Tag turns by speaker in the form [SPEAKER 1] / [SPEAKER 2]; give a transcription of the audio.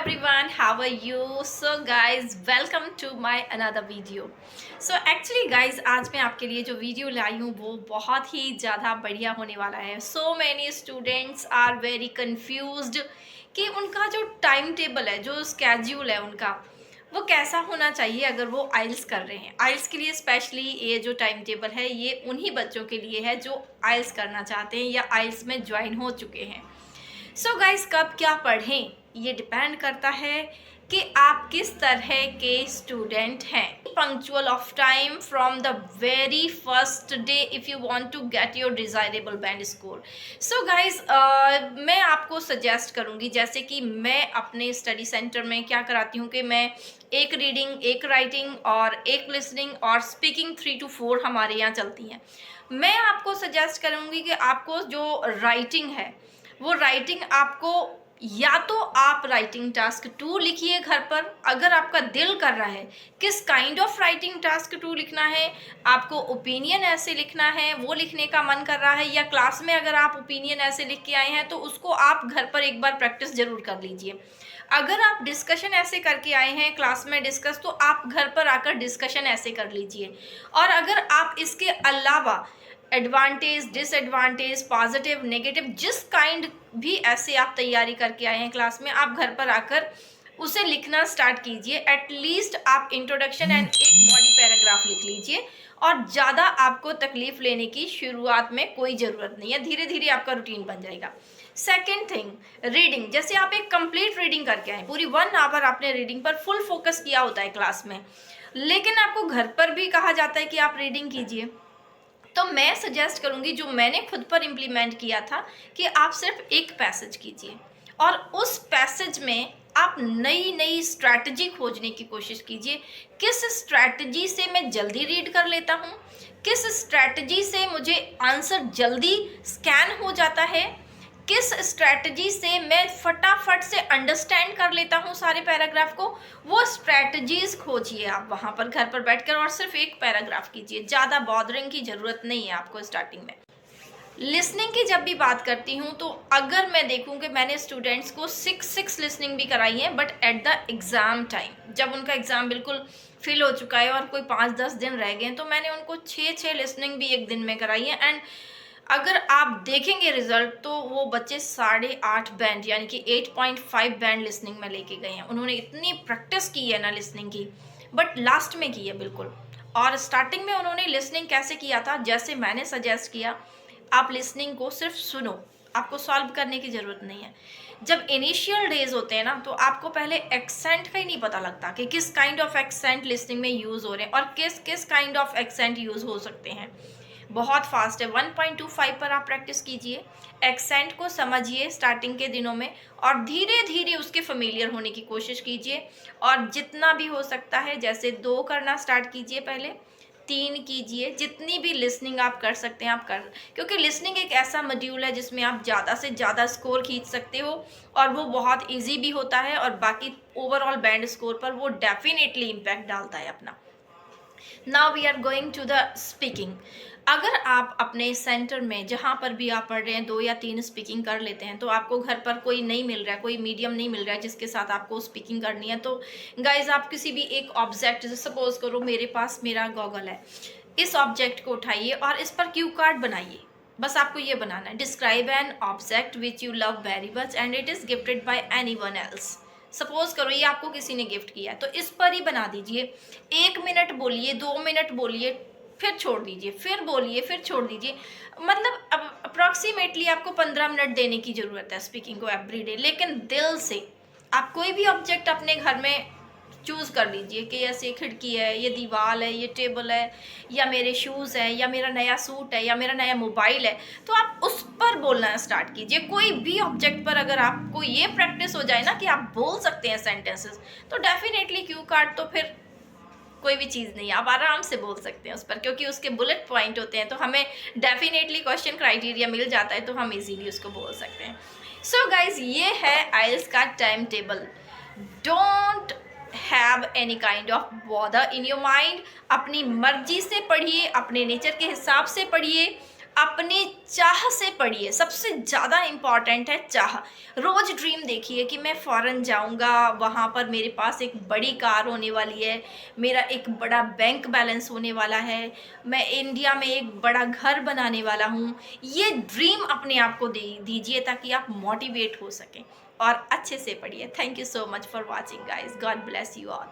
[SPEAKER 1] everyone, how are you? So guys, welcome to my another video. So actually guys, आज मैं आपके लिए जो वीडियो लाई हूँ वो बहुत ही ज़्यादा बढ़िया होने वाला है. So many students are very confused कि उनका जो टाइम टेबल है, जो स्केड्यूल है उनका, वो कैसा होना चाहिए अगर वो आइल्स कर रहे हैं. आइल्स के लिए स्पेशली ये जो टाइम टेबल है ये उन्हीं बच्चों के लिए है जो आइल्स करना चाहते हैं या आइल्स में ज्वाइन हो चुके हैं. सो गाइस, कब क्या पढ़ें ये डिपेंड करता है कि आप किस तरह के स्टूडेंट हैं. Punctual of time from the very first day if you want to get your desirable band score. So guys, मैं आपको सजेस्ट करूँगी, जैसे कि मैं अपने स्टडी सेंटर में क्या कराती हूँ कि मैं एक रीडिंग, एक राइटिंग और एक लिसनिंग और स्पीकिंग 3 to 4 हमारे यहाँ चलती हैं. मैं आपको सजेस्ट करूँगी कि आपको जो राइटिंग है वो राइटिंग आपको, या तो आप राइटिंग टास्क 2 लिखिए घर पर अगर आपका दिल कर रहा है. किस काइंड ऑफ राइटिंग टास्क 2 लिखना है, आपको ओपिनियन ऐसे लिखना है वो लिखने का मन कर रहा है, या क्लास में अगर आप ओपिनियन ऐसे लिख के आए हैं तो उसको आप घर पर एक बार प्रैक्टिस ज़रूर कर लीजिए. अगर आप डिस्कशन ऐसे करके आए हैं क्लास में डिस्कस, तो आप घर पर आकर डिस्कशन ऐसे कर लीजिए. और अगर आप इसके अलावा एडवांटेज, डिसएडवांटेज, पॉजिटिव, नेगेटिव, जिस काइंड भी ऐसे आप तैयारी करके आए हैं क्लास में, आप घर पर आकर उसे लिखना स्टार्ट कीजिए. एटलीस्ट आप इंट्रोडक्शन एंड एक बॉडी पैराग्राफ लिख लीजिए. और ज़्यादा आपको तकलीफ़ लेने की शुरुआत में कोई ज़रूरत नहीं है, धीरे धीरे आपका रूटीन बन जाएगा. Second thing, reading. जैसे आप एक कंप्लीट रीडिंग करके आए, पूरी 1 आवर आपने रीडिंग पर फुल फोकस किया होता है क्लास में, लेकिन आपको घर पर भी कहा जाता है कि आप रीडिंग कीजिए. तो मैं सजेस्ट करूँगी, जो मैंने खुद पर इम्प्लीमेंट किया था, कि आप सिर्फ एक पैसेज कीजिए और उस पैसेज में आप नई नई स्ट्रैटेजी खोजने की कोशिश कीजिए. किस स्ट्रैटेजी से मैं जल्दी रीड कर लेता हूँ, किस स्ट्रैटेजी से मुझे आंसर जल्दी स्कैन हो जाता है, किस स्ट्रैटेजी से मैं फटाफट से अंडरस्टैंड कर लेता हूँ सारे पैराग्राफ को. वो स्ट्रैटेजीज खोजिए आप वहाँ पर घर पर बैठकर और सिर्फ एक पैराग्राफ कीजिए. ज़्यादा बॉदरिंग की ज़रूरत नहीं है आपको स्टार्टिंग में. लिसनिंग की जब भी बात करती हूँ तो अगर मैं देखूँ कि मैंने स्टूडेंट्स को 6 लिसनिंग भी कराई है, but at the exam time, जब उनका एग्ज़ाम बिल्कुल फिल हो चुका है और कोई 5-10 दिन रह गए हैं, तो मैंने उनको 6 लिसनिंग भी एक दिन में कराई है. एंड अगर आप देखेंगे रिजल्ट तो वो बच्चे 8.5 बैंड यानी कि 8.5 बैंड लिसनिंग में लेके गए हैं. उन्होंने इतनी प्रैक्टिस की है ना लिसनिंग की, बट लास्ट में की है बिल्कुल. और स्टार्टिंग में उन्होंने लिसनिंग कैसे किया था, जैसे मैंने सजेस्ट किया, आप लिसनिंग को सिर्फ सुनो, आपको सॉल्व करने की ज़रूरत नहीं है. जब इनिशियल डेज होते हैं ना, तो आपको पहले एक्सेंट का ही नहीं पता लगता कि किस काइंड ऑफ एक्सेंट लिसनिंग में यूज़ हो रहे हैं और किस किस काइंड ऑफ एक्सेंट यूज़ हो सकते हैं. बहुत फास्ट है. 1.25 पर आप प्रैक्टिस कीजिए, एक्सेंट को समझिए स्टार्टिंग के दिनों में, और धीरे धीरे उसके फेमिलियर होने की कोशिश कीजिए. और जितना भी हो सकता है, जैसे 2 करना स्टार्ट कीजिए, पहले 3 कीजिए. जितनी भी लिसनिंग आप कर सकते हैं आप कर, क्योंकि लिसनिंग एक ऐसा मॉड्यूल है जिसमें आप ज़्यादा से ज़्यादा स्कोर खींच सकते हो और वो बहुत ईजी भी होता है, और बाकी ओवरऑल बैंड स्कोर पर वो डेफिनेटली इम्पैक्ट डालता है अपना. Now we are going to the speaking. अगर आप अपने सेंटर में जहाँ पर भी आप पढ़ रहे हैं 2 या 3 स्पीकिंग कर लेते हैं, तो आपको घर पर कोई नहीं मिल रहा है, कोई मीडियम नहीं मिल रहा है जिसके साथ आपको स्पीकिंग करनी है, तो गाइज आप किसी भी एक ऑब्जेक्ट, जैसे सपोज करो मेरे पास मेरा गॉगल है, इस ऑब्जेक्ट को उठाइए और इस पर क्यू कार्ड बनाइए. बस आपको ये बनाना है, describe an object which you love very much and it is gifted by any one else. Suppose करो ये आपको किसी ने गिफ्ट किया है, तो इस पर ही बना दीजिए. 1 मिनट बोलिए, 2 मिनट बोलिए, फिर छोड़ दीजिए, फिर बोलिए, फिर छोड़ दीजिए. मतलब अब अप्रॉक्सीमेटली आपको 15 मिनट देने की ज़रूरत है स्पीकिंग को एवरीडे. लेकिन दिल से आप कोई भी ऑब्जेक्ट अपने घर में चूज़ कर लीजिए कि ऐसे खिड़की है, ये दीवार है, ये टेबल है, या मेरे शूज़ है, या मेरा नया सूट है, या मेरा नया मोबाइल है, तो आप उस पर बोलना स्टार्ट कीजिए. कोई भी ऑब्जेक्ट पर अगर आपको ये प्रैक्टिस हो जाए ना कि आप बोल सकते हैं सेंटेंसेस, तो डेफिनेटली क्यू कार्ड तो फिर कोई भी चीज़ नहीं, आप आराम से बोल सकते हैं उस पर, क्योंकि उसके बुलेट पॉइंट होते हैं, तो हमें डेफिनेटली क्वेश्चन क्राइटेरिया मिल जाता है, तो हम इजीली उसको बोल सकते हैं. सो गाइज, ये है आइल्स का time table. Don't have any kind of bother in your mind. अपनी मर्जी से पढ़िए, अपने नेचर के हिसाब से पढ़िए. अपने चाह से पढ़िए, सबसे ज़्यादा इम्पॉर्टेंट है चाह। रोज़ ड्रीम देखिए कि मैं फ़ॉरेन जाऊँगा, वहाँ पर मेरे पास एक बड़ी कार होने वाली है, मेरा एक बड़ा बैंक बैलेंस होने वाला है, मैं इंडिया में एक बड़ा घर बनाने वाला हूँ। ये ड्रीम अपने आप को दे दीजिए ताकि आप मोटिवेट हो सकें और अच्छे से पढ़िए। Thank you so much for watching guys. God bless you all.